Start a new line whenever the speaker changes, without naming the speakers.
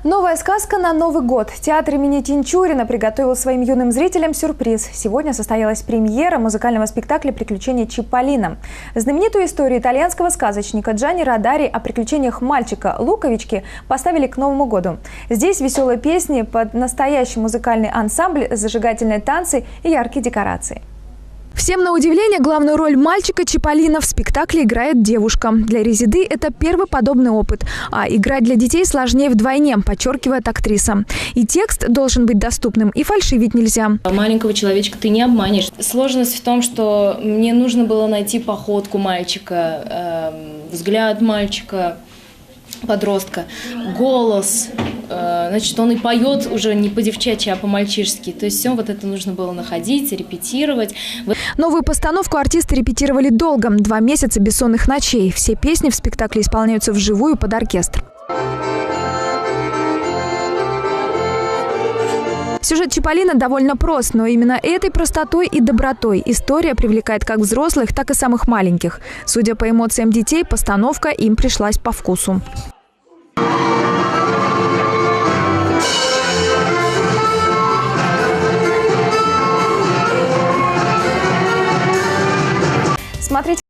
Новая сказка на Новый год. Театр имени Тинчурина приготовил своим юным зрителям сюрприз. Сегодня состоялась премьера музыкального спектакля «Приключения Чиполлино». Знаменитую историю итальянского сказочника Джанни Родари о приключениях мальчика Луковички поставили к Новому году. Здесь веселые песни под настоящий музыкальный ансамбль, зажигательные танцы и яркие декорации. Всем на удивление, главную роль мальчика Чиполлино в спектакле играет девушка. Для Резиды это первый подобный опыт. А играть для детей сложнее вдвойне, подчеркивает актриса. И текст должен быть доступным, и фальшивить нельзя.
Маленького человечка ты не обманешь. Сложность в том, что мне нужно было найти походку мальчика, взгляд мальчика, подростка, голос. Значит, он и поет уже не по-девчачьи, а по-мальчишески. То есть все вот это нужно было находить, репетировать.
Новую постановку артисты репетировали долго, 2 месяца бессонных ночей. Все песни в спектакле исполняются вживую под оркестр. Сюжет Чиполлино довольно прост, но именно этой простотой и добротой история привлекает как взрослых, так и самых маленьких. Судя по эмоциям детей, постановка им пришлась по вкусу.